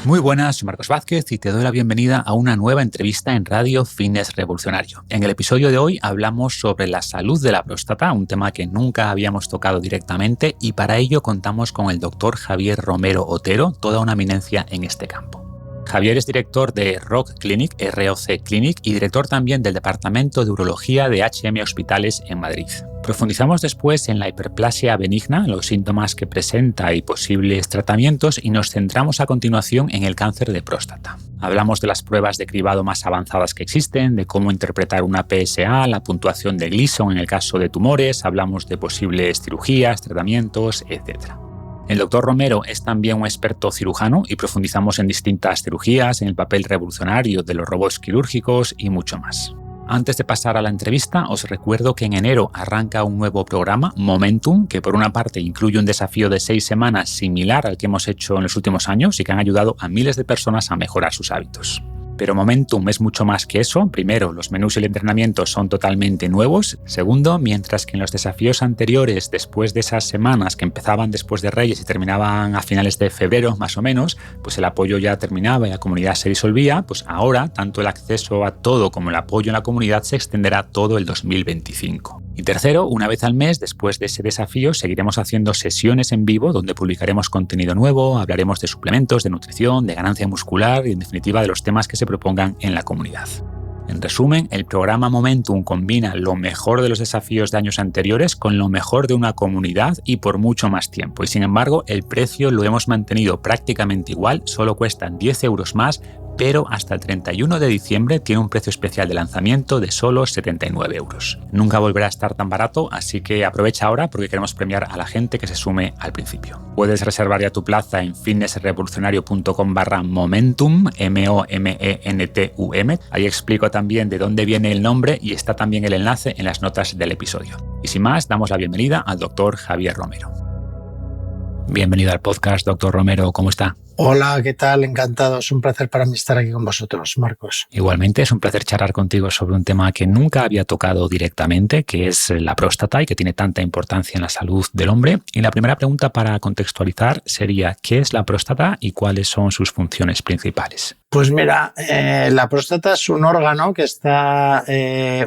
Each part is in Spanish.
Muy buenas, soy Marcos Vázquez y te doy la bienvenida a una nueva entrevista en Radio Fitness Revolucionario. En el episodio de hoy hablamos sobre la salud de la próstata, un tema que nunca habíamos tocado directamente, y para ello contamos con el doctor Javier Romero Otero, toda una eminencia en este campo. Javier es director de ROC Clinic, y director también del Departamento de Urología de HM Hospitales en Madrid. Profundizamos después en la hiperplasia benigna, los síntomas que presenta y posibles tratamientos, y nos centramos a continuación en el cáncer de próstata. Hablamos de las pruebas de cribado más avanzadas que existen, de cómo interpretar una PSA, la puntuación de Gleason en el caso de tumores, hablamos de posibles cirugías, tratamientos, etc. El doctor Romero es también un experto cirujano y profundizamos en distintas cirugías, en el papel revolucionario de los robots quirúrgicos y mucho más. Antes de pasar a la entrevista, os recuerdo que en enero arranca un nuevo programa, Momentum, que por una parte incluye un desafío de 6 semanas similar al que hemos hecho en los últimos años y que han ayudado a miles de personas a mejorar sus hábitos. Pero Momentum es mucho más que eso. Primero, los menús y el entrenamiento son totalmente nuevos. Segundo, mientras que en los desafíos anteriores, después de esas semanas que empezaban después de Reyes y terminaban a finales de febrero más o menos, pues el apoyo ya terminaba y la comunidad se disolvía, pues ahora tanto el acceso a todo como el apoyo en la comunidad se extenderá todo el 2025. Y tercero, una vez al mes, después de ese desafío, seguiremos haciendo sesiones en vivo donde publicaremos contenido nuevo, hablaremos de suplementos, de nutrición, de ganancia muscular y en definitiva de los temas que se propongan en la comunidad. En resumen, el programa Momentum combina lo mejor de los desafíos de años anteriores con lo mejor de una comunidad y por mucho más tiempo. Y sin embargo, el precio lo hemos mantenido prácticamente igual, solo cuestan 10 euros más, pero hasta el 31 de diciembre tiene un precio especial de lanzamiento de solo 79 euros. Nunca volverá a estar tan barato, así que aprovecha ahora porque queremos premiar a la gente que se sume al principio. Puedes reservar ya tu plaza en fitnessrevolucionario.com/momentum, momentum. Ahí explico también de dónde viene el nombre y está también el enlace en las notas del episodio. Y sin más, damos la bienvenida al doctor Javier Romero. Bienvenido al podcast, doctor Romero, ¿cómo está? Hola, ¿qué tal? Encantado. Es un placer para mí estar aquí con vosotros, Marcos. Igualmente, es un placer charlar contigo sobre un tema que nunca había tocado directamente, que es la próstata y que tiene tanta importancia en la salud del hombre. Y la primera pregunta para contextualizar sería, ¿qué es la próstata y cuáles son sus funciones principales? Pues mira, la próstata es un órgano que está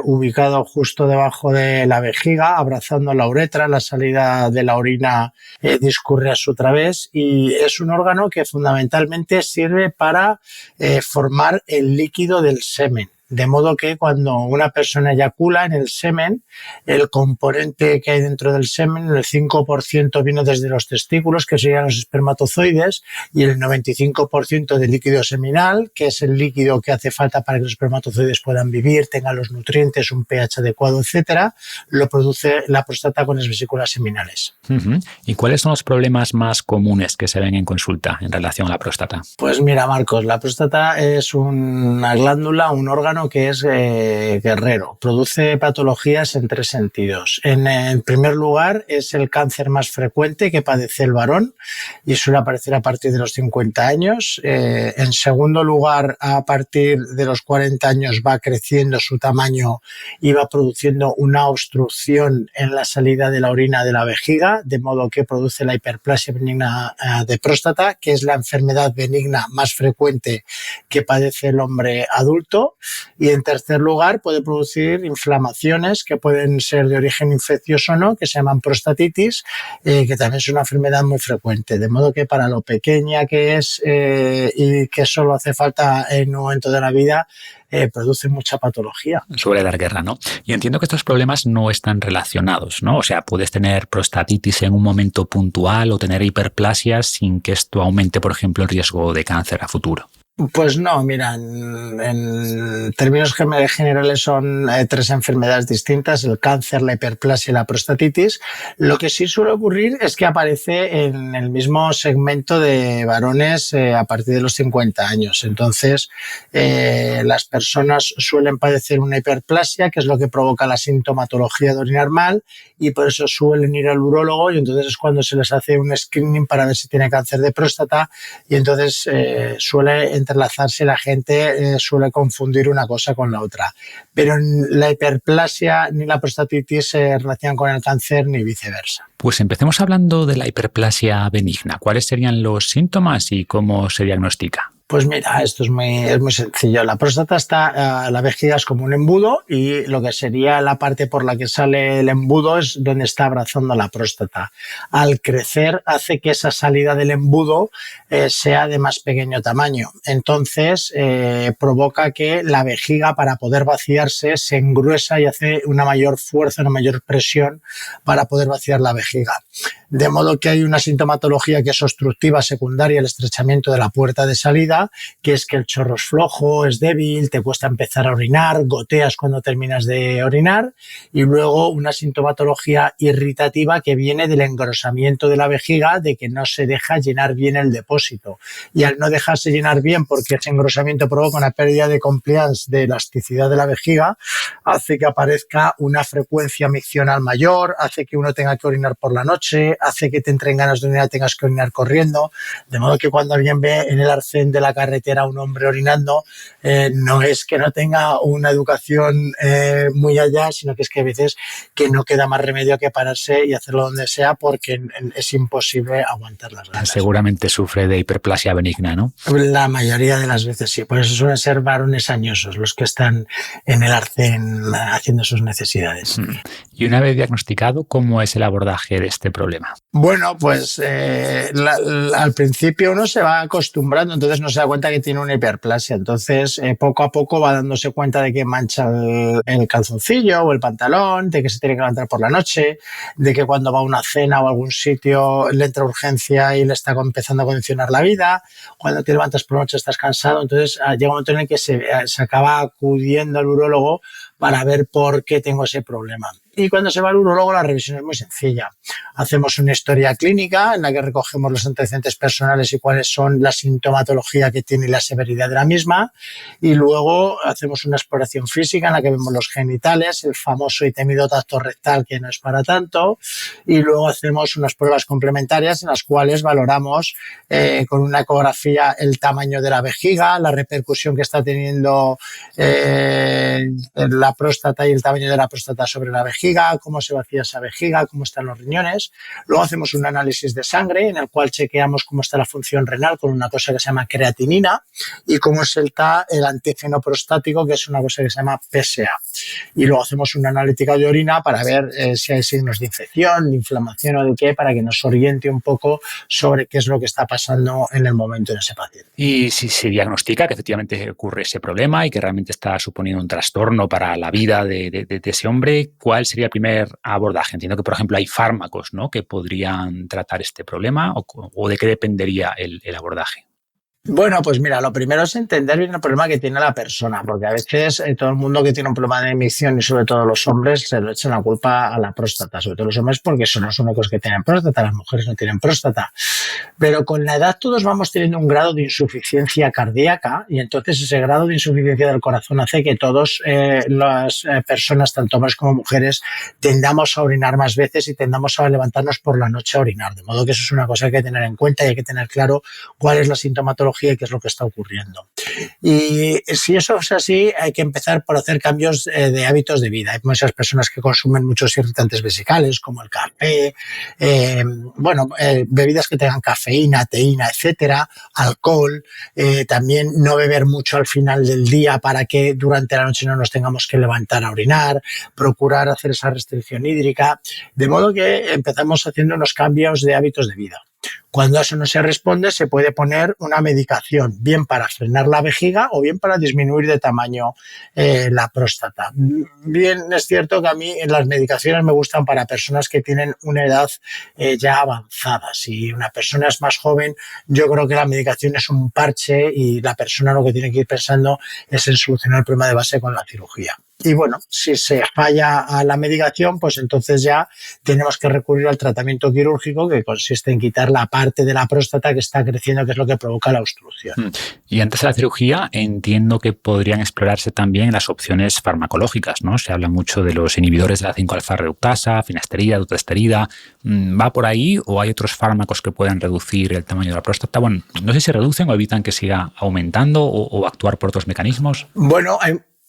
ubicado justo debajo de la vejiga, abrazando la uretra. La salida de la orina discurre a su través y es un órgano que fundamentalmente sirve para formar el líquido del semen. De modo que cuando una persona eyacula en el semen, el componente que hay dentro del semen, el 5% viene desde los testículos, que serían los espermatozoides, y el 95% del líquido seminal, que es el líquido que hace falta para que los espermatozoides puedan vivir, tengan los nutrientes, un pH adecuado, etcétera, lo produce la próstata con las vesículas seminales. ¿Y cuáles son los problemas más comunes que se ven en consulta en relación a la próstata? Pues mira, Marcos, la próstata es una glándula, un órgano que es guerrero. Produce patologías en 3 sentidos. En primer lugar, es el cáncer más frecuente que padece el varón y suele aparecer a partir de los 50 años. En segundo lugar, a partir de los 40 años va creciendo su tamaño y va produciendo una obstrucción en la salida de la orina de la vejiga, de modo que produce la hiperplasia benigna de próstata, que es la enfermedad benigna más frecuente que padece el hombre adulto. Y en tercer lugar puede producir inflamaciones que pueden ser de origen infeccioso o no, que se llaman prostatitis, que también es una enfermedad muy frecuente. De modo que para lo pequeña que es y que solo hace falta en un momento de la vida, produce mucha patología. Suele dar guerra, ¿no? Y entiendo que estos problemas no están relacionados, ¿no? O sea, puedes tener prostatitis en un momento puntual o tener hiperplasia sin que esto aumente, por ejemplo, el riesgo de cáncer a futuro. Pues no, mira, en términos generales son 3 enfermedades distintas, el cáncer, la hiperplasia y la prostatitis. Lo que sí suele ocurrir es que aparece en el mismo segmento de varones a partir de los 50 años. Entonces, las personas suelen padecer una hiperplasia, que es lo que provoca la sintomatología de orinar mal, y por eso suelen ir al urólogo y entonces es cuando se les hace un screening para ver si tiene cáncer de próstata y entonces suele entrelazarse, la gente suele confundir una cosa con la otra. Pero la hiperplasia ni la prostatitis se relacionan con el cáncer ni viceversa. Pues empecemos hablando de la hiperplasia benigna. ¿Cuáles serían los síntomas y cómo se diagnostica? Pues mira, esto es muy sencillo. La próstata la vejiga es como un embudo y lo que sería la parte por la que sale el embudo es donde está abrazando la próstata. Al crecer hace que esa salida del embudo sea de más pequeño tamaño. Entonces provoca que la vejiga, para poder vaciarse, se engruesa y hace una mayor fuerza, una mayor presión para poder vaciar la vejiga. De modo que hay una sintomatología que es obstructiva secundaria, el estrechamiento de la puerta de salida, que es que el chorro es flojo, es débil, te cuesta empezar a orinar, goteas cuando terminas de orinar, y luego una sintomatología irritativa que viene del engrosamiento de la vejiga, de que no se deja llenar bien el depósito. Y al no dejarse llenar bien, porque ese engrosamiento provoca una pérdida de compliance, de elasticidad de la vejiga, hace que aparezca una frecuencia miccional mayor, hace que uno tenga que orinar por la noche, hace que te entren ganas de orinar y tengas que orinar corriendo, de modo que cuando alguien ve en el arcén de la carretera a un hombre orinando, no es que no tenga una educación muy allá, sino que es que a veces que no queda más remedio que pararse y hacerlo donde sea porque es imposible aguantar las ganas. Seguramente sufre de hiperplasia benigna, ¿no? La mayoría de las veces sí, por eso suelen ser varones añosos los que están en el arcén haciendo sus necesidades. Y una vez diagnosticado, ¿cómo es el abordaje de este problema? Bueno, pues al principio uno se va acostumbrando, entonces no se da cuenta que tiene una hiperplasia. Entonces, poco a poco va dándose cuenta de que mancha el calzoncillo o el pantalón, de que se tiene que levantar por la noche, de que cuando va a una cena o a algún sitio le entra urgencia y le está empezando a condicionar la vida. Cuando te levantas por la noche estás cansado. Entonces, llega un momento en el que se acaba acudiendo al urólogo para ver por qué tengo ese problema. Y cuando se va al urólogo, la revisión es muy sencilla. Hacemos una historia clínica en la que recogemos los antecedentes personales y cuáles son la sintomatología que tiene y la severidad de la misma. Y luego hacemos una exploración física en la que vemos los genitales, el famoso y temido tacto rectal, que no es para tanto. Y luego hacemos unas pruebas complementarias en las cuales valoramos con una ecografía el tamaño de la vejiga, la repercusión que está teniendo la próstata y el tamaño de la próstata sobre la vejiga, cómo se vacía esa vejiga, cómo están los riñones. Luego hacemos un análisis de sangre en el cual chequeamos cómo está la función renal con una cosa que se llama creatinina y cómo está el antígeno prostático, que es una cosa que se llama PSA. Y luego hacemos una analítica de orina para ver si hay signos de infección, de inflamación o de qué, para que nos oriente un poco sobre qué es lo que está pasando en el momento en ese paciente. Y si se diagnostica que efectivamente ocurre ese problema y que realmente está suponiendo un trastorno para la vida de ese hombre, ¿cuál sería el primer abordaje? Entiendo que, por ejemplo, hay fármacos, ¿no?, que podrían tratar este problema, o de qué dependería el abordaje. Bueno, pues mira, lo primero es entender bien el problema que tiene la persona, porque a veces todo el mundo que tiene un problema de emisión y sobre todo los hombres se lo echan la culpa a la próstata, sobre todo los hombres porque son los únicos que tienen próstata, las mujeres no tienen próstata. Pero con la edad todos vamos teniendo un grado de insuficiencia cardíaca y entonces ese grado de insuficiencia del corazón hace que todas las personas, tanto hombres como mujeres, tendamos a orinar más veces y tendamos a levantarnos por la noche a orinar. De modo que eso es una cosa que hay que tener en cuenta y hay que tener claro cuál es la sintomatología y qué es lo que está ocurriendo. Y si eso es así, hay que empezar por hacer cambios de hábitos de vida. Hay muchas personas que consumen muchos irritantes vesicales, como el café, bebidas que tengan cafeína, teína, etcétera, alcohol, también no beber mucho al final del día para que durante la noche no nos tengamos que levantar a orinar, procurar hacer esa restricción hídrica, de modo que empezamos haciendo unos cambios de hábitos de vida. Cuando eso no se responde, se puede poner una medicación, bien para frenar la vejiga o bien para disminuir de tamaño la próstata. Bien, es cierto que a mí las medicaciones me gustan para personas que tienen una edad ya avanzada. Si una persona es más joven, yo creo que la medicación es un parche y la persona lo que tiene que ir pensando es en solucionar el problema de base con la cirugía. Y bueno, si se falla a la medicación, pues entonces ya tenemos que recurrir al tratamiento quirúrgico, que consiste en quitar la parte parte de la próstata que está creciendo, que es lo que provoca la obstrucción. Y antes de la cirugía entiendo que podrían explorarse también las opciones farmacológicas, ¿no? Se habla mucho de los inhibidores de la 5-alfa reductasa, finasterida, dutasterida. ¿Va por ahí o hay otros fármacos que pueden reducir el tamaño de la próstata? Bueno, no sé si reducen o evitan que siga aumentando o actuar por otros mecanismos. Bueno,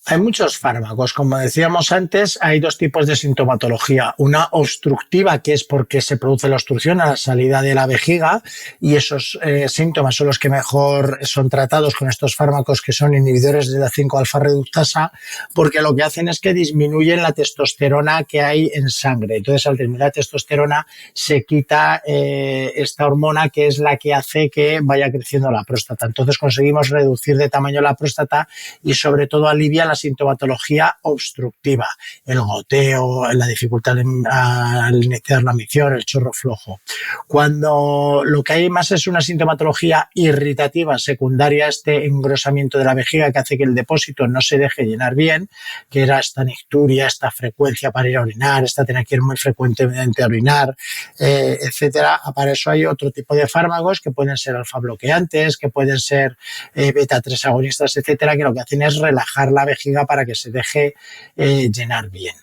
hay muchos fármacos. Como decíamos antes, hay dos tipos de sintomatología. Una obstructiva, que es porque se produce la obstrucción a la salida de la vejiga, y esos síntomas son los que mejor son tratados con estos fármacos que son inhibidores de la 5-alfa reductasa, porque lo que hacen es que disminuyen la testosterona que hay en sangre. Entonces, al disminuir la testosterona, se quita esta hormona que es la que hace que vaya creciendo la próstata. Entonces, conseguimos reducir de tamaño la próstata y, sobre todo, alivia la sintomatología obstructiva, el goteo, la dificultad al iniciar la micción, el chorro flojo. Cuando lo que hay más es una sintomatología irritativa secundaria a este engrosamiento de la vejiga, que hace que el depósito no se deje llenar bien, que era esta nicturia, esta frecuencia para ir a orinar, esta tener que ir muy frecuentemente a orinar, etcétera. Para eso hay otro tipo de fármacos que pueden ser alfa bloqueantes, que pueden ser beta 3 agonistas, etcétera, que lo que hacen es relajar la vejiga para que se deje llenar bien.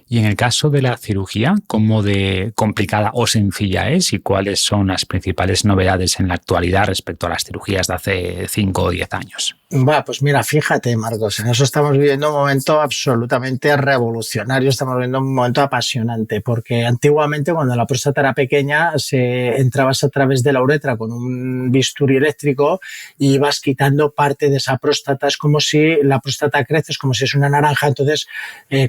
Y en el caso de la cirugía, ¿cómo de complicada o sencilla es y cuáles son las principales novedades en la actualidad respecto a las cirugías de hace 5 o 10 años? Pues mira, fíjate, Marcos, en eso estamos viviendo un momento absolutamente revolucionario, estamos viviendo un momento apasionante, porque antiguamente, cuando la próstata era pequeña, entrabas a través de la uretra con un bisturí eléctrico y ibas quitando parte de esa próstata. Es como si la próstata crece, es como si es una naranja. Entonces,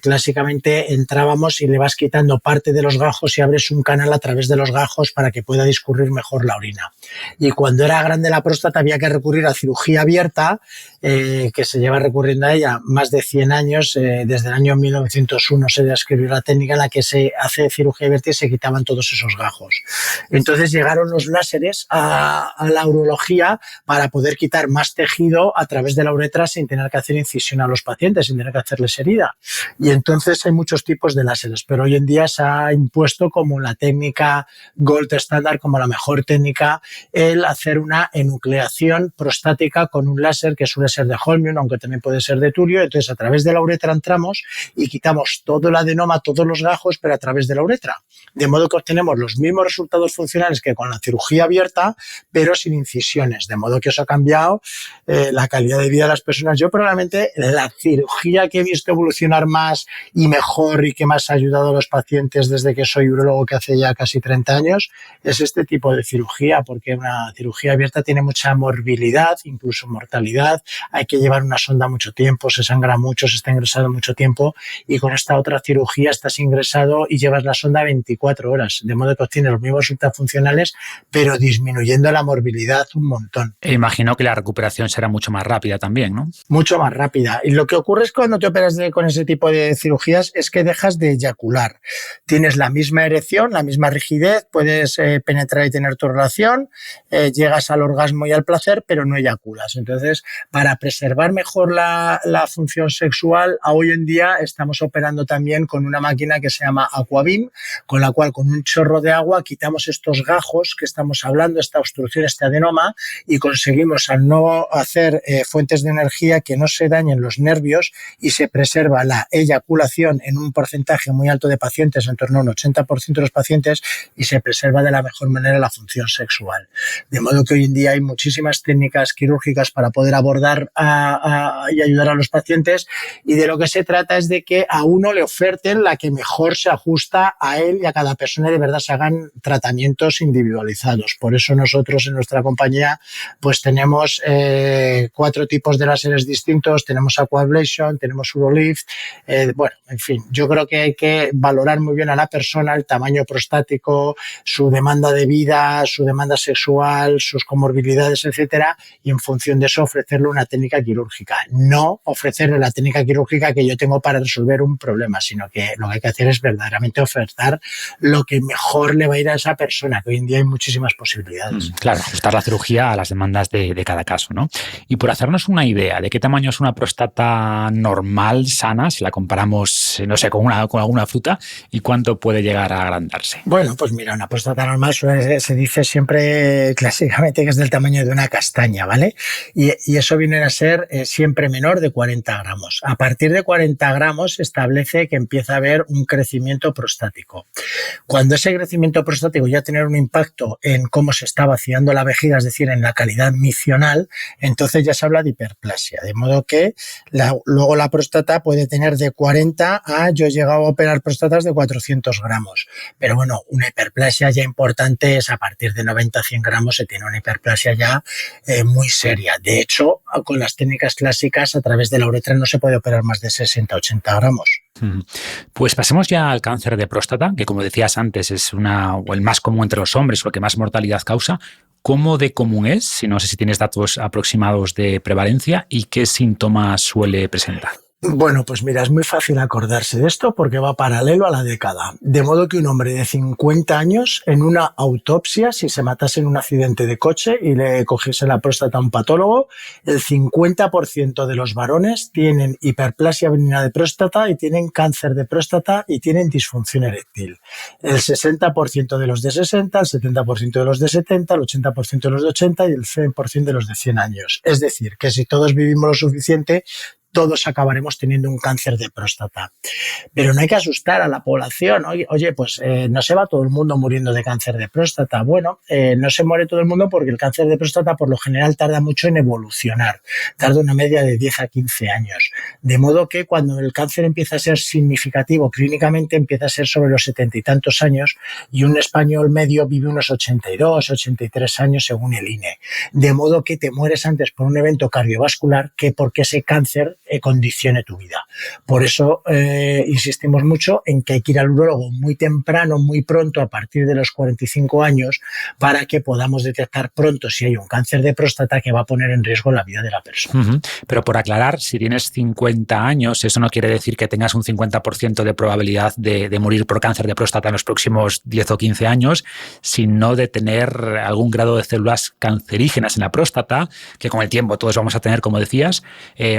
clásicamente entrábamos y le vas quitando parte de los gajos y abres un canal a través de los gajos para que pueda discurrir mejor la orina. Y cuando era grande la próstata, había que recurrir a cirugía abierta, que se lleva recurriendo a ella más de 100 años. Desde el año 1901 se describió la técnica en la que se hace cirugía abierta y se quitaban todos esos gajos. Entonces llegaron los láseres a la urología para poder quitar más tejido a través de la uretra sin tener que hacer incisión a los pacientes, sin tener que hacerles herida. Y entonces hay muchos tipos de láseres, pero hoy en día se ha impuesto como la técnica gold standard, como la mejor técnica, el hacer una enucleación prostática con un láser que suele ser de holmium, aunque también puede ser de turio. Entonces, a través de la uretra entramos y quitamos todo el adenoma, todos los gajos, pero a través de la uretra. De modo que obtenemos los mismos resultados funcionales que con la cirugía abierta, pero sin incisiones. De modo que eso ha cambiado la calidad de vida de las personas. Yo probablemente la cirugía que he visto evolucionar más y mejor y que más ha ayudado a los pacientes desde que soy urólogo, que hace ya casi 30 años, es este tipo de cirugía, porque una cirugía abierta tiene mucha morbilidad, incluso mortalidad. Hay que llevar una sonda mucho tiempo, se sangra mucho, se está ingresado mucho tiempo, y con esta otra cirugía estás ingresado y llevas la sonda 24 horas, de modo que obtienes los mismos resultados funcionales, pero disminuyendo la morbilidad un montón. Imagino que la recuperación será mucho más rápida también, ¿no? Mucho más rápida. Y lo que ocurre es cuando te operas con ese tipo de cirugías es que dejas de eyacular. Tienes la misma erección, la misma rigidez, puedes penetrar y tener tu relación, llegas al orgasmo y al placer, pero no eyaculas. Entonces, para preservar mejor la función sexual, hoy en día estamos operando también con una máquina que se llama Aquabim, con la cual con un chorro de agua quitamos estos gajos que estamos hablando, esta obstrucción, este adenoma, y conseguimos, al no hacer fuentes de energía, que no se dañen los nervios y se preserva la eyaculación en un porcentaje muy alto de pacientes, en torno a un 80% de los pacientes, y se preserva de la mejor manera la función sexual. De modo que hoy en día hay muchísimas técnicas quirúrgicas para poder abordar y ayudar a los pacientes, y de lo que se trata es de que a uno le oferten la que mejor se ajusta a él y a cada persona, y de verdad se hagan tratamientos individualizados. Por eso nosotros en nuestra compañía pues tenemos 4 tipos de láseres distintos, tenemos Aquablation, tenemos Urolift, bueno, en fin, yo creo que hay que valorar muy bien a la persona, el tamaño prostático, su demanda de vida, su demanda sexual, sus comorbilidades, etcétera, y en función de eso ofrecer ofrecerle una técnica quirúrgica, no ofrecerle la técnica quirúrgica que yo tengo para resolver un problema, sino que lo que hay que hacer es verdaderamente ofertar lo que mejor le va a ir a esa persona, que hoy en día hay muchísimas posibilidades. Claro, ajustar la cirugía a las demandas de cada caso, ¿no? Y por hacernos una idea de qué tamaño es una próstata normal, sana, si la comparamos, no sé, con alguna fruta, y cuánto puede llegar a agrandarse. Bueno, pues mira, una próstata normal se dice siempre clásicamente que es del tamaño de una castaña, ¿vale? Y eso viene a ser siempre menor de 40 gramos. A partir de 40 gramos se establece que empieza a haber un crecimiento prostático. Cuando ese crecimiento prostático ya tiene un impacto en cómo se está vaciando la vejiga, es decir, en la calidad miccional, entonces ya se habla de hiperplasia. De modo que luego la próstata puede tener de 40 a, yo he llegado a operar próstatas de 400 gramos. Pero bueno, una hiperplasia ya importante es a partir de 90 a 100 gramos se tiene una hiperplasia ya muy seria. De hecho, con las técnicas clásicas a través de la uretra no se puede operar más de 60 a 80 gramos. Pues pasemos ya al cáncer de próstata, que como decías antes es el más común entre los hombres o el que más mortalidad causa. ¿Cómo de común es? Si no sé si tienes datos aproximados de prevalencia y qué síntomas suele presentar. Bueno, pues mira, es muy fácil acordarse de esto porque va paralelo a la década. De modo que un hombre de 50 años, en una autopsia, si se matase en un accidente de coche y le cogiese la próstata a un patólogo, el 50% de los varones tienen hiperplasia benigna de próstata y tienen cáncer de próstata y tienen disfunción eréctil. El 60% de los de 60, el 70% de los de 70, el 80% de los de 80 y el 100% de los de 100 años. Es decir, que si todos vivimos lo suficiente, todos acabaremos teniendo un cáncer de próstata. Pero no hay que asustar a la población. Oye, pues no se va todo el mundo muriendo de cáncer de próstata. Bueno, no se muere todo el mundo porque el cáncer de próstata por lo general tarda mucho en evolucionar. Tarda una media de 10 a 15 años. De modo que cuando el cáncer empieza a ser significativo clínicamente empieza a ser sobre los 70 y tantos años y un español medio vive unos 82, 83 años según el INE. De modo que te mueres antes por un evento cardiovascular que porque ese cáncer condicione tu vida. Por eso insistimos mucho en que hay que ir al urólogo muy temprano, muy pronto, a partir de los 45 años, para que podamos detectar pronto si hay un cáncer de próstata que va a poner en riesgo la vida de la persona. Pero por aclarar, si tienes 50 años, eso no quiere decir que tengas un 50% de probabilidad de morir por cáncer de próstata en los próximos 10 o 15 años, sino de tener algún grado de células cancerígenas en la próstata, que con el tiempo todos vamos a tener, como decías,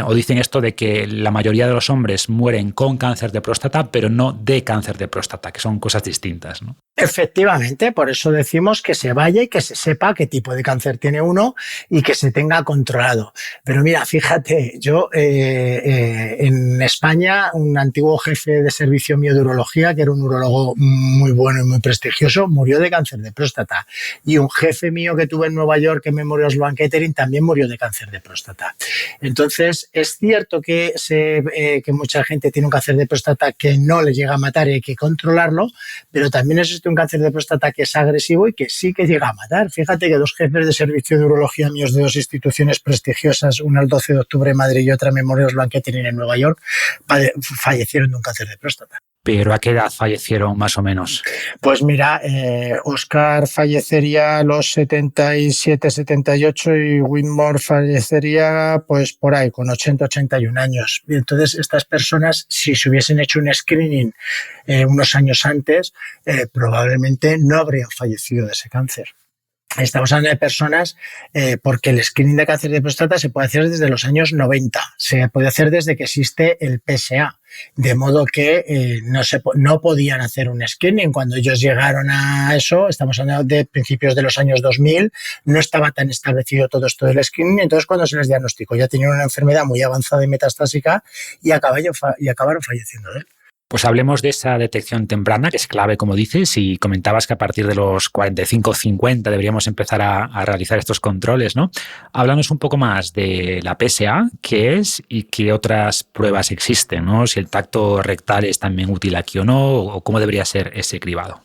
o dicen esto de que la mayoría de los hombres mueren con cáncer de próstata, pero no de cáncer de próstata, que son cosas distintas, ¿no? Efectivamente, por eso decimos que se vaya y que se sepa qué tipo de cáncer tiene uno y que se tenga controlado. Pero mira, fíjate, yo en España, un antiguo jefe de servicio mío de urología, que era un urólogo muy bueno y muy prestigioso, murió de cáncer de próstata. Y un jefe mío que tuve en Nueva York, en Memorial Sloan Kettering, también murió de cáncer de próstata. Entonces, es cierto que mucha gente tiene un cáncer de próstata que no le llega a matar y hay que controlarlo, pero también existe un cáncer de próstata que es agresivo y que sí que llega a matar. Fíjate que dos jefes de servicio de urología míos de dos instituciones prestigiosas, una el 12 de octubre en Madrid y otra en Memorial Sloan Kettering en Nueva York, fallecieron de un cáncer de próstata. ¿Pero a qué edad fallecieron más o menos? Pues mira, Oscar fallecería a los 77, 78 y Whitmore fallecería pues por ahí, con 80, 81 años. Y entonces estas personas, si se hubiesen hecho un screening unos años antes, probablemente no habrían fallecido de ese cáncer. Estamos hablando de personas porque el screening de cáncer de próstata se puede hacer desde los años 90, se puede hacer desde que existe el PSA, de modo que no podían hacer un screening. Cuando ellos llegaron a eso, estamos hablando de principios de los años 2000, no estaba tan establecido todo esto del screening, entonces cuando se les diagnosticó ya tenían una enfermedad muy avanzada y metastásica y acabaron falleciendo de él. Pues hablemos de esa detección temprana, que es clave, como dices, y comentabas que a partir de los 45 o 50 deberíamos empezar a realizar estos controles, ¿no? Háblanos un poco más de la PSA, qué es y qué otras pruebas existen, ¿no? Si el tacto rectal es también útil aquí o no, o cómo debería ser ese cribado.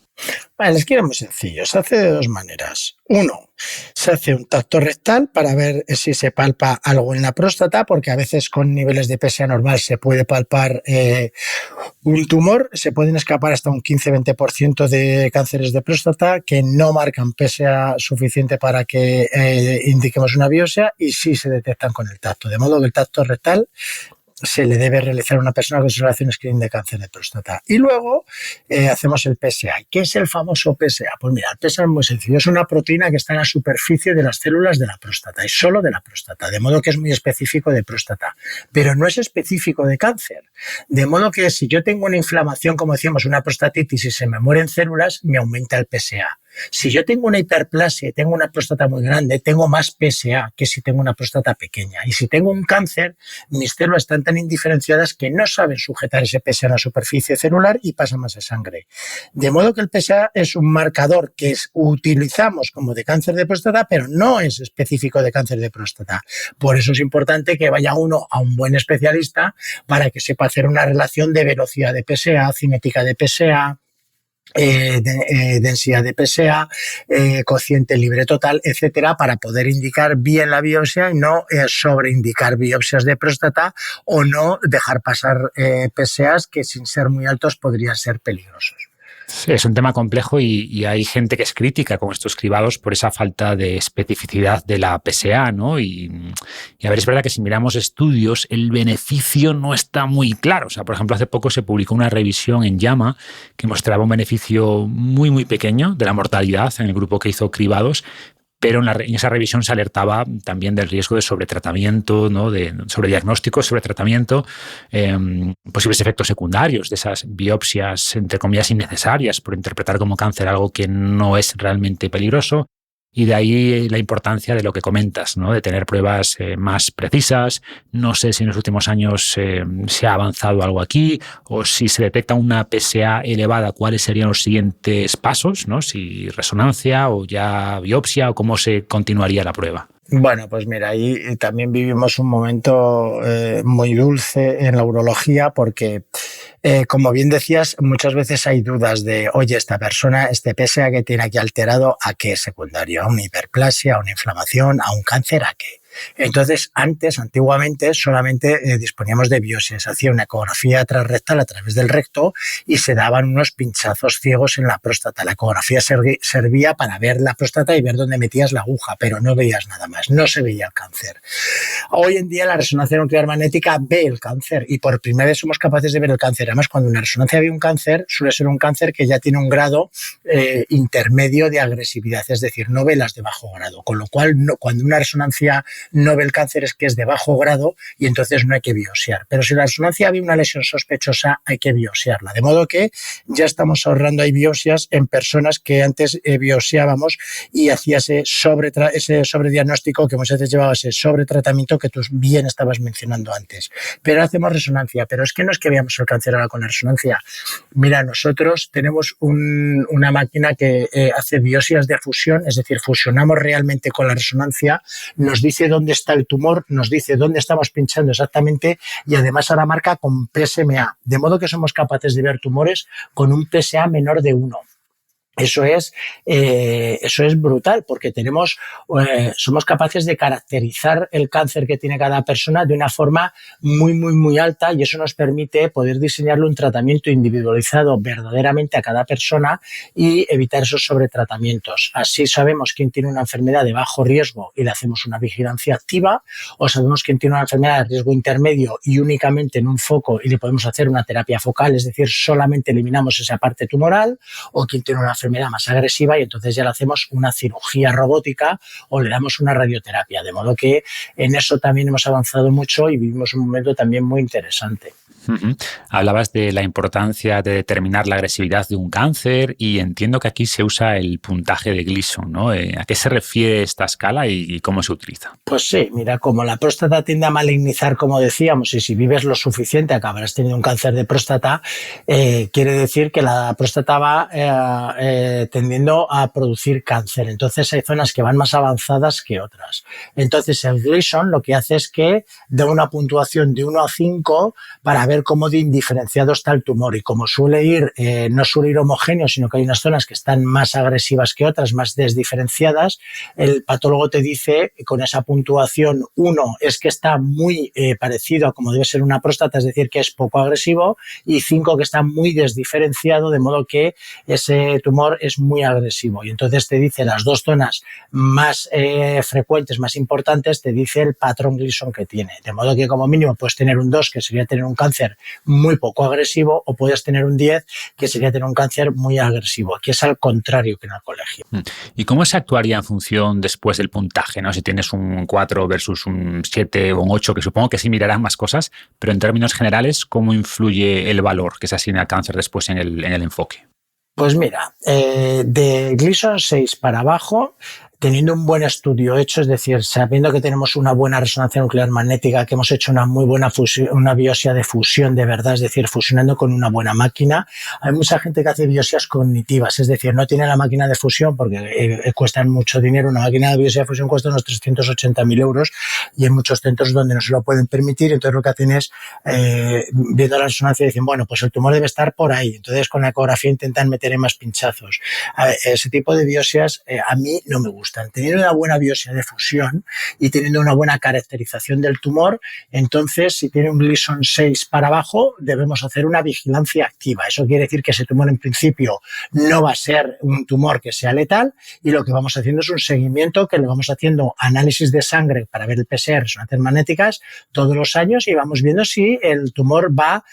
Vale, les quiero muy sencillo. Se hace de dos maneras. Uno, se hace un tacto rectal para ver si se palpa algo en la próstata, porque a veces con niveles de PSA normal se puede palpar un tumor. Se pueden escapar hasta un 15-20% de cánceres de próstata que no marcan PSA suficiente para que indiquemos una biopsia, y sí se detectan con el tacto. De modo que el tacto rectal se le debe realizar a una persona con relación screening de cáncer de próstata. Y luego hacemos el PSA. ¿Qué es el famoso PSA? Pues mira, el PSA es muy sencillo. Es una proteína que está en la superficie de las células de la próstata, y solo de la próstata, de modo que es muy específico de próstata, pero no es específico de cáncer. De modo que si yo tengo una inflamación, como decíamos, una prostatitis, y se me mueren células, me aumenta el PSA. Si yo tengo una hiperplasia y tengo una próstata muy grande, tengo más PSA que si tengo una próstata pequeña. Y si tengo un cáncer, mis células están tan indiferenciadas que no saben sujetar ese PSA en la superficie celular y pasa más a sangre. De modo que el PSA es un marcador que utilizamos como de cáncer de próstata, pero no es específico de cáncer de próstata. Por eso es importante que vaya uno a un buen especialista para que sepa hacer una relación de velocidad de PSA, cinética de PSA, densidad de PSA, cociente libre total, etcétera, para poder indicar bien la biopsia y no sobreindicar biopsias de próstata, o no dejar pasar PSAs que sin ser muy altos podrían ser peligrosos. Sí, es un tema complejo y hay gente que es crítica con estos cribados por esa falta de especificidad de la PSA, ¿no? Y a ver, es verdad que si miramos estudios, el beneficio no está muy claro. O sea, por ejemplo, hace poco se publicó una revisión en JAMA que mostraba un beneficio muy, muy pequeño de la mortalidad en el grupo que hizo cribados, pero en esa revisión se alertaba también del riesgo de sobretratamiento, ¿no? De sobrediagnóstico, sobretratamiento, posibles efectos secundarios de esas biopsias, entre comillas, innecesarias por interpretar como cáncer algo que no es realmente peligroso. Y de ahí la importancia de lo que comentas, ¿no? De tener pruebas más precisas. No sé si en los últimos años se ha avanzado algo aquí, o si se detecta una PSA elevada, cuáles serían los siguientes pasos, ¿no? Si resonancia o ya biopsia, o cómo se continuaría la prueba. Bueno, pues mira, ahí también vivimos un momento muy dulce en la urología, porque como bien decías, muchas veces hay dudas de, oye, esta persona, este PSA que tiene aquí alterado, ¿a qué es secundario? ¿A una hiperplasia, a una inflamación, a un cáncer, a qué? Entonces, antiguamente, solamente disponíamos de biopsias. Hacía una ecografía transrectal a través del recto y se daban unos pinchazos ciegos en la próstata. La ecografía servía para ver la próstata y ver dónde metías la aguja, pero no veías nada más, no se veía el cáncer. Hoy en día la resonancia nuclear magnética ve el cáncer, y por primera vez somos capaces de ver el cáncer. Además, cuando una resonancia ve un cáncer, suele ser un cáncer que ya tiene un grado intermedio de agresividad, es decir, no ve las de bajo grado, con lo cual cuando una resonancia no ve el cáncer es que es de bajo grado, y entonces no hay que biopsiar. Pero si la resonancia ve una lesión sospechosa, hay que biopsiarla. De modo que ya estamos ahorrando ahí biopsias en personas que antes biopsiábamos y hacía ese sobrediagnóstico, que muchas veces llevaba ese sobretratamiento que tú bien estabas mencionando antes. Pero hacemos resonancia. Pero es que no es que veamos el cáncer ahora con la resonancia. Mira, nosotros tenemos una máquina que hace biopsias de fusión, es decir, fusionamos realmente con la resonancia, nos dice dónde está el tumor, nos dice dónde estamos pinchando exactamente, y además ahora marca con PSMA, de modo que somos capaces de ver tumores con un PSA menor de 1. Eso es brutal, porque somos capaces de caracterizar el cáncer que tiene cada persona de una forma muy, muy, muy alta, y eso nos permite poder diseñarle un tratamiento individualizado verdaderamente a cada persona y evitar esos sobretratamientos. Así sabemos quién tiene una enfermedad de bajo riesgo y le hacemos una vigilancia activa, o sabemos quién tiene una enfermedad de riesgo intermedio y únicamente en un foco y le podemos hacer una terapia focal, es decir, solamente eliminamos esa parte tumoral, o quien tiene una enfermedad más agresiva y entonces ya le hacemos una cirugía robótica o le damos una radioterapia. De modo que en eso también hemos avanzado mucho y vivimos un momento también muy interesante. Uh-huh. Hablabas de la importancia de determinar la agresividad de un cáncer, y entiendo que aquí se usa el puntaje de Gleason, ¿no? ¿A qué se refiere esta escala y cómo se utiliza? Pues sí, mira, como la próstata tiende a malignizar, como decíamos, y si vives lo suficiente acabarás teniendo un cáncer de próstata, quiere decir que la próstata va tendiendo a producir cáncer. Entonces hay zonas que van más avanzadas que otras. Entonces el Gleason lo que hace es que da una puntuación de 1 a 5 para ver ver cómo de indiferenciado está el tumor. Y como no suele ir homogéneo, sino que hay unas zonas que están más agresivas que otras, más desdiferenciadas, el patólogo te dice con esa puntuación: 1 es que está muy parecido a como debe ser una próstata, es decir, que es poco agresivo, y 5 que está muy desdiferenciado, de modo que ese tumor es muy agresivo. Y entonces te dice las 2 zonas más frecuentes, más importantes, te dice el patrón Gleason que tiene. De modo que como mínimo puedes tener un 2, que sería tener un cáncer muy poco agresivo, o puedes tener un 10, que sería tener un cáncer muy agresivo. Aquí es al contrario que en el colegio. ¿Y cómo se actuaría en función después del puntaje, ¿no? Si tienes un 4 versus un 7 o un 8, que supongo que sí mirarán más cosas, pero en términos generales, ¿cómo influye el valor que se asigna al cáncer después en el enfoque? Pues mira, de Gleason 6 para abajo, teniendo un buen estudio hecho, es decir, sabiendo que tenemos una buena resonancia nuclear magnética, que hemos hecho una muy buena una biopsia de fusión de verdad, es decir, fusionando con una buena máquina. Hay mucha gente que hace biopsias cognitivas, es decir, no tiene la máquina de fusión porque cuestan mucho dinero. Una máquina de biopsia de fusión cuesta unos 380.000 euros y hay muchos centros donde no se lo pueden permitir. Entonces lo que hacen es, viendo la resonancia, dicen, bueno, pues el tumor debe estar por ahí. Entonces con la ecografía intentan meter más pinchazos. Ese tipo de biopsias a mí no me gusta. Teniendo una buena biopsia de fusión y teniendo una buena caracterización del tumor, entonces si tiene un Gleason 6 para abajo, debemos hacer una vigilancia activa. Eso quiere decir que ese tumor en principio no va a ser un tumor que sea letal, y lo que vamos haciendo es un seguimiento, que le vamos haciendo análisis de sangre para ver el PCR, resonancias magnéticas, todos los años, y vamos viendo si el tumor va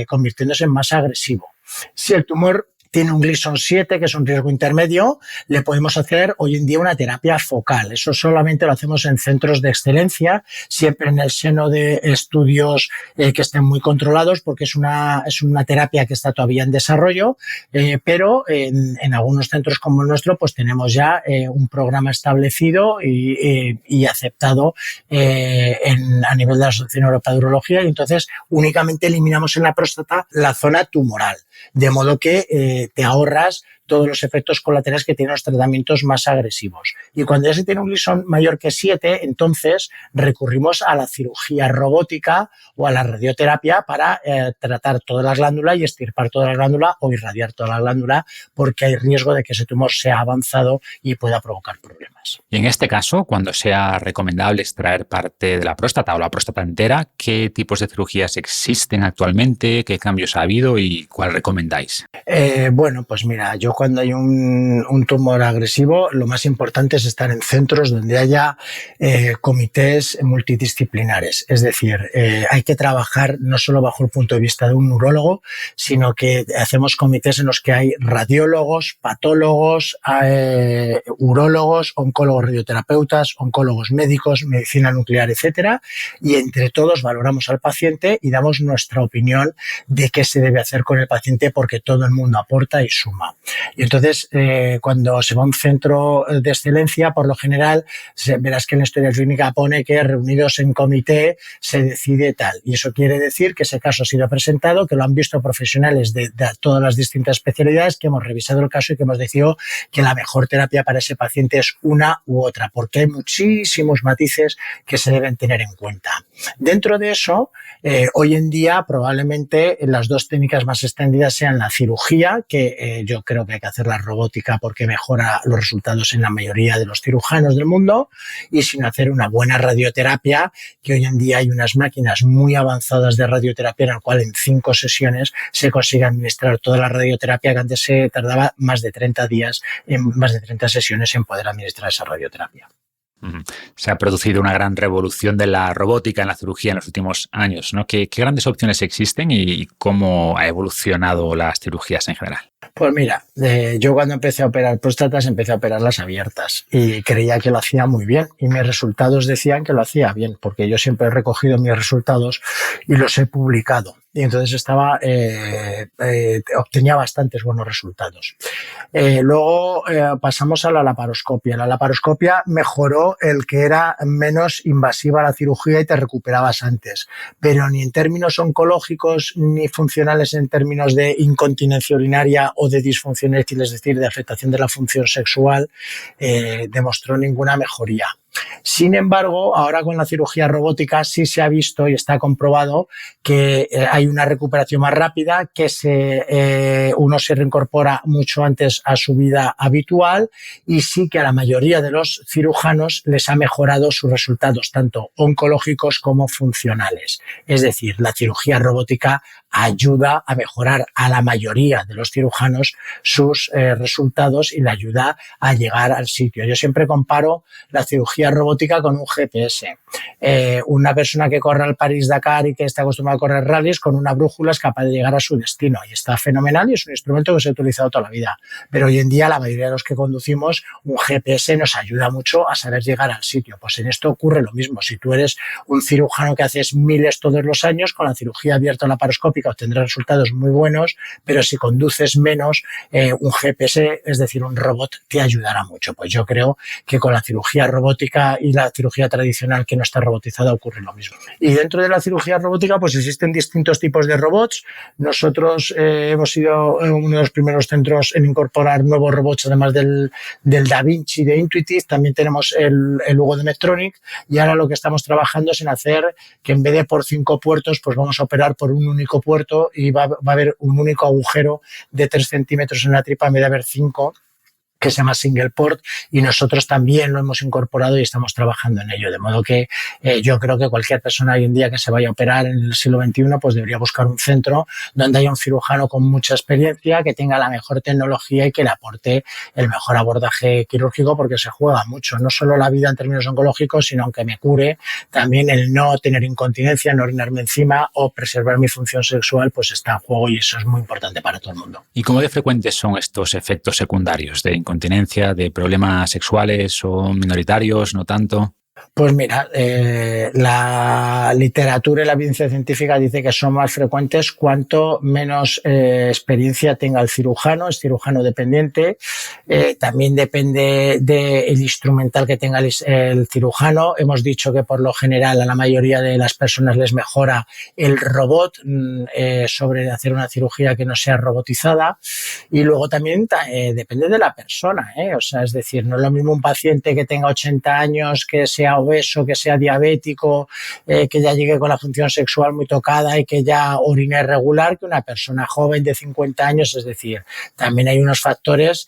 convirtiéndose en más agresivo. Si el tumor tiene un Gleason 7, que es un riesgo intermedio, le podemos hacer hoy en día una terapia focal. Eso solamente lo hacemos en centros de excelencia, siempre en el seno de estudios que estén muy controlados, porque es una terapia que está todavía en desarrollo, pero en algunos centros como el nuestro pues tenemos ya un programa establecido y aceptado a nivel de la Asociación Europea de Urología, y entonces únicamente eliminamos en la próstata la zona tumoral, de modo que te ahorras todos los efectos colaterales que tienen los tratamientos más agresivos. Y cuando ya se tiene un Gleason mayor que 7, entonces recurrimos a la cirugía robótica o a la radioterapia para tratar toda la glándula y extirpar toda la glándula o irradiar toda la glándula, porque hay riesgo de que ese tumor sea avanzado y pueda provocar problemas. Y en este caso, cuando sea recomendable extraer parte de la próstata o la próstata entera, ¿qué tipos de cirugías existen actualmente? ¿Qué cambios ha habido y cuál recomendáis? Bueno, pues mira, yo cuando hay un tumor agresivo, lo más importante es estar en centros donde haya comités multidisciplinares. Es decir, hay que trabajar no solo bajo el punto de vista de un urólogo, sino que hacemos comités en los que hay radiólogos, patólogos, urólogos, oncólogos radioterapeutas, oncólogos médicos, medicina nuclear, etcétera, y entre todos valoramos al paciente y damos nuestra opinión de qué se debe hacer con el paciente, porque todo el mundo aporta y suma. Y entonces, cuando se va a un centro de excelencia, por lo general, verás que en la historia clínica pone que reunidos en comité se decide tal. Y eso quiere decir que ese caso ha sido presentado, que lo han visto profesionales de todas las distintas especialidades, que hemos revisado el caso y que hemos decidido que la mejor terapia para ese paciente es una u otra, porque hay muchísimos matices que se deben tener en cuenta. Dentro de eso, hoy en día probablemente las 2 técnicas más extendidas sean la cirugía, que yo creo que hay que hacer la robótica porque mejora los resultados en la mayoría de los cirujanos del mundo, y sin hacer una buena radioterapia, que hoy en día hay unas máquinas muy avanzadas de radioterapia en la cual en 5 sesiones se consigue administrar toda la radioterapia, que antes se tardaba más de 30 días, en más de 30 sesiones en poder administrar esa radioterapia. Se ha producido una gran revolución de la robótica en la cirugía en los últimos años, ¿no? ¿Qué grandes opciones existen y cómo ha evolucionado las cirugías en general? Pues mira, yo cuando empecé a operar próstatas empecé a operarlas abiertas y creía que lo hacía muy bien, y mis resultados decían que lo hacía bien, porque yo siempre he recogido mis resultados y los he publicado. Y entonces obtenía bastantes buenos resultados. Luego pasamos a la laparoscopia. La laparoscopia mejoró el que era menos invasiva la cirugía y te recuperabas antes, pero ni en términos oncológicos ni funcionales en términos de incontinencia urinaria o de disfunción eréctil, es decir, de afectación de la función sexual, demostró ninguna mejoría. Sin embargo, ahora con la cirugía robótica sí se ha visto y está comprobado que hay una recuperación más rápida, que uno se reincorpora mucho antes a su vida habitual y sí que a la mayoría de los cirujanos les ha mejorado sus resultados, tanto oncológicos como funcionales. Es decir, la cirugía robótica ayuda a mejorar a la mayoría de los cirujanos sus resultados y le ayuda a llegar al sitio. Yo siempre comparo la cirugía robótica con un GPS. Una persona que corre al París-Dakar y que está acostumbrada a correr rallies, con una brújula es capaz de llegar a su destino y está fenomenal y es un instrumento que se ha utilizado toda la vida. Pero hoy en día la mayoría de los que conducimos, un GPS nos ayuda mucho a saber llegar al sitio. Pues en esto ocurre lo mismo. Si tú eres un cirujano que haces miles todos los años, con la cirugía abierta laparoscópica obtendrás resultados muy buenos, pero si conduces menos, un GPS, es decir, un robot, te ayudará mucho. Pues yo creo que con la cirugía robótica y la cirugía tradicional que no está robotizada ocurre lo mismo. Y dentro de la cirugía robótica pues existen distintos tipos de robots. Nosotros hemos sido uno de los primeros centros en incorporar nuevos robots, además del Da Vinci, de Intuitive. También tenemos el Hugo de Medtronic y ahora lo que estamos trabajando es en hacer que en vez de por 5 puertos, pues vamos a operar por un único puerto y va a haber un único agujero de 3 centímetros en la tripa en vez de haber 5, que se llama single port, y nosotros también lo hemos incorporado y estamos trabajando en ello, de modo que yo creo que cualquier persona hoy en día que se vaya a operar en el siglo XXI pues debería buscar un centro donde haya un cirujano con mucha experiencia, que tenga la mejor tecnología y que le aporte el mejor abordaje quirúrgico, porque se juega mucho, no solo la vida en términos oncológicos, sino aunque me cure, también el no tener incontinencia, no orinarme encima o preservar mi función sexual, pues está en juego y eso es muy importante para todo el mundo. ¿Y cómo de frecuentes son estos efectos secundarios de incontinencia, de problemas sexuales o minoritarios, no tanto? Pues mira, la literatura y la evidencia científica dice que son más frecuentes cuanto menos experiencia tenga el cirujano, es cirujano dependiente. También depende del instrumental que tenga el cirujano. Hemos dicho que por lo general a la mayoría de las personas les mejora el robot sobre hacer una cirugía que no sea robotizada. Y luego también depende de la persona, O sea, es decir, no es lo mismo un paciente que tenga 80 años, que sea obeso, que sea diabético, que ya llegue con la función sexual muy tocada y que ya orine regular, que una persona joven de 50 años. Es decir, también hay unos factores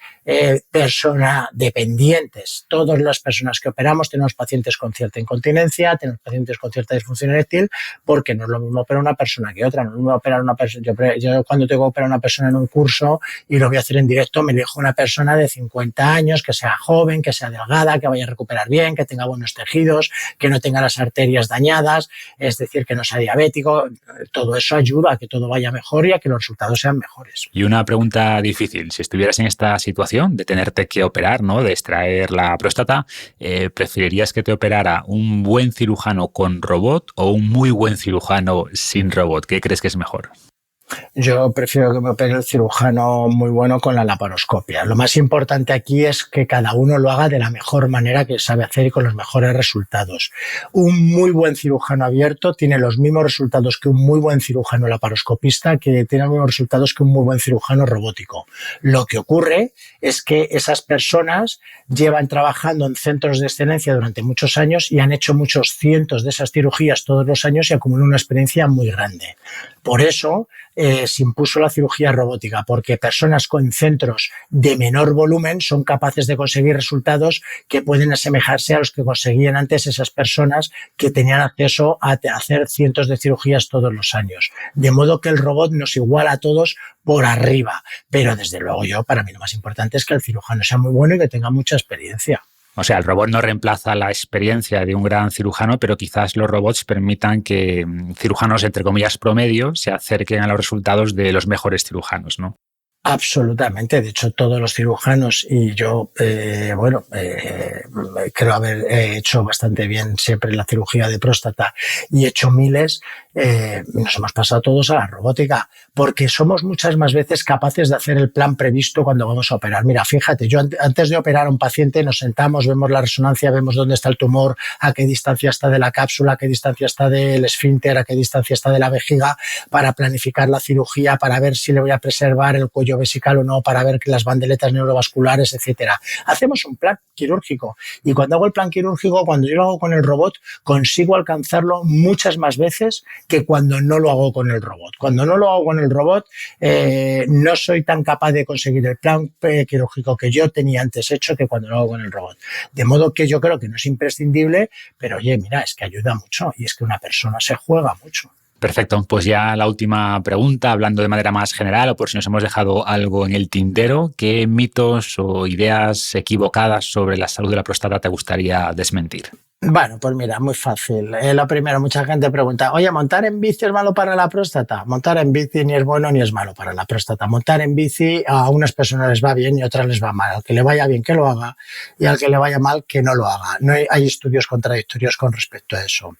persona dependientes. Todas las personas que operamos tenemos pacientes con cierta incontinencia, tenemos pacientes con cierta disfunción eréctil, porque no es lo mismo operar una persona que otra. No es lo mismo operar una persona. Yo cuando tengo que operar a una persona en un curso y lo voy a hacer en directo, me elijo una persona de 50 años, que sea joven, que sea delgada, que vaya a recuperar bien, que tenga buenos tejidos, que no tenga las arterias dañadas, es decir, que no sea diabético. Todo eso ayuda a que todo vaya mejor y a que los resultados sean mejores. Y una pregunta difícil: si estuvieras en esta situación de tenerte que operar, ¿no?, de extraer la próstata, ¿preferirías que te operara un buen cirujano con robot o un muy buen cirujano sin robot? ¿Qué crees que es mejor? Yo prefiero que me opere el cirujano muy bueno con la laparoscopia. Lo más importante aquí es que cada uno lo haga de la mejor manera que sabe hacer y con los mejores resultados. Un muy buen cirujano abierto tiene los mismos resultados que un muy buen cirujano laparoscopista, que tiene los mismos resultados que un muy buen cirujano robótico. Lo que ocurre es que esas personas llevan trabajando en centros de excelencia durante muchos años y han hecho muchos cientos de esas cirugías todos los años y acumulan una experiencia muy grande. Por eso se impuso la cirugía robótica, porque personas con centros de menor volumen son capaces de conseguir resultados que pueden asemejarse a los que conseguían antes esas personas que tenían acceso a hacer cientos de cirugías todos los años. De modo que el robot nos iguala a todos por arriba. Pero desde luego para mí lo más importante es que el cirujano sea muy bueno y que tenga mucha experiencia. O sea, el robot no reemplaza la experiencia de un gran cirujano, pero quizás los robots permitan que cirujanos, entre comillas, promedio, se acerquen a los resultados de los mejores cirujanos, ¿no? Absolutamente. De hecho, todos los cirujanos, y yo, creo haber hecho bastante bien siempre la cirugía de próstata y he hecho miles, nos hemos pasado todos a la robótica, porque somos muchas más veces capaces de hacer el plan previsto cuando vamos a operar. Mira, fíjate, yo antes de operar a un paciente nos sentamos, vemos la resonancia, vemos dónde está el tumor, a qué distancia está de la cápsula, a qué distancia está del esfínter, a qué distancia está de la vejiga, para planificar la cirugía, para ver si le voy a preservar el cuello vesical o no, para ver que las bandeletas neurovasculares, etcétera. Hacemos un plan quirúrgico y cuando hago el plan quirúrgico, cuando yo lo hago con el robot, consigo alcanzarlo muchas más veces que cuando no lo hago con el robot. Cuando no lo hago con el robot, no soy tan capaz de conseguir el plan quirúrgico que yo tenía antes hecho que cuando lo hago con el robot. De modo que yo creo que no es imprescindible, pero oye, mira, es que ayuda mucho y es que una persona se juega mucho. Perfecto, pues ya la última pregunta, hablando de manera más general o por si nos hemos dejado algo en el tintero, ¿qué mitos o ideas equivocadas sobre la salud de la próstata te gustaría desmentir? Bueno, pues mira, muy fácil. Lo primero, mucha gente pregunta, oye, ¿montar en bici es malo para la próstata? Montar en bici ni es bueno ni es malo para la próstata. Montar en bici a unas personas les va bien y a otras les va mal. Al que le vaya bien que lo haga y al que le vaya mal que no lo haga. No hay estudios contradictorios con respecto a eso.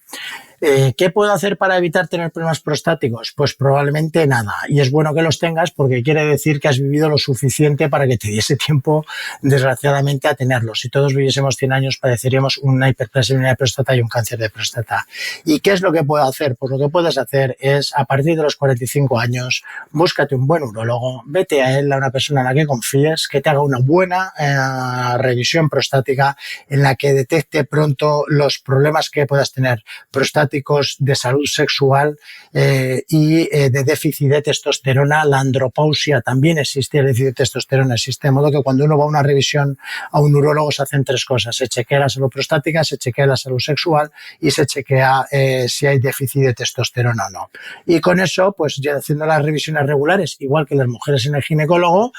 ¿Qué puedo hacer para evitar tener problemas prostáticos? Pues probablemente nada. Y es bueno que los tengas porque quiere decir que has vivido lo suficiente para que te diese tiempo, desgraciadamente, a tenerlos. Si todos viviésemos 100 años, padeceríamos una hiperplasia de próstata y un cáncer de próstata. ¿Y qué es lo que puedo hacer? Pues lo que puedes hacer es, a partir de los 45 años, búscate un buen urólogo, vete a él, a una persona en la que confíes, que te haga una buena revisión prostática en la que detecte pronto los problemas que puedas tener prostáticos, de salud sexual y de déficit de testosterona. La andropausia también existe, el déficit de testosterona existe, de modo que cuando uno va a una revisión a un urólogo se hacen tres cosas: se chequea la salud prostática, se chequea la salud sexual y se chequea si hay déficit de testosterona o no. Y con eso, pues ya haciendo las revisiones regulares, igual que las mujeres en el ginecólogo,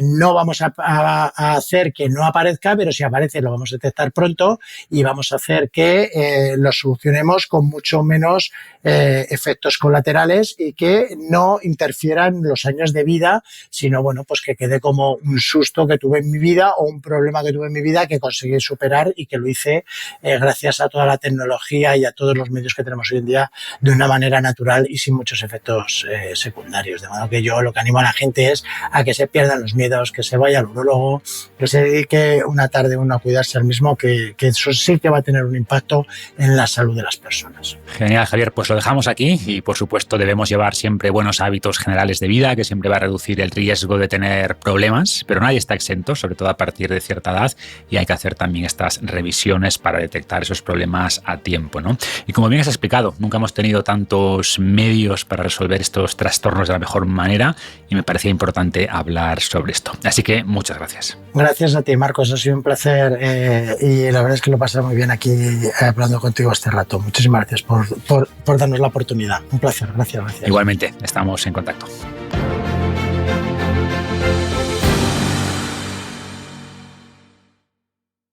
no vamos a hacer que no aparezca, pero si aparece lo vamos a detectar pronto y vamos a hacer que lo solucionemos con mucho menos efectos colaterales y que no interfieran los años de vida, sino bueno, pues que quede como un susto que tuve en mi vida o un problema que tuve en mi vida que conseguí superar y que lo hice gracias a toda la tecnología y a todos los medios que tenemos hoy en día de una manera natural y sin muchos efectos secundarios. De modo que yo lo que animo a la gente es a que se pierdan los miedos, que se vaya al urólogo, que se dedique una tarde uno a cuidarse al mismo, que eso sí que va a tener un impacto en la salud de las personas. Genial, Javier, pues lo dejamos aquí y por supuesto debemos llevar siempre buenos hábitos generales de vida que siempre va a reducir el riesgo de tener problemas, pero nadie está exento, sobre todo a partir de cierta edad, y hay que hacer también estas revisiones para detectar esos problemas a tiempo, ¿no? Y como bien has explicado, nunca hemos tenido tantos medios para resolver estos trastornos de la mejor manera y me parecía importante hablar sobre esto. Así que muchas gracias. Gracias a ti, Marcos, ha sido un placer y la verdad es que lo he pasado muy bien aquí hablando contigo este rato. Muchísimas gracias por darnos la oportunidad. Un placer, gracias. Igualmente, estamos en contacto.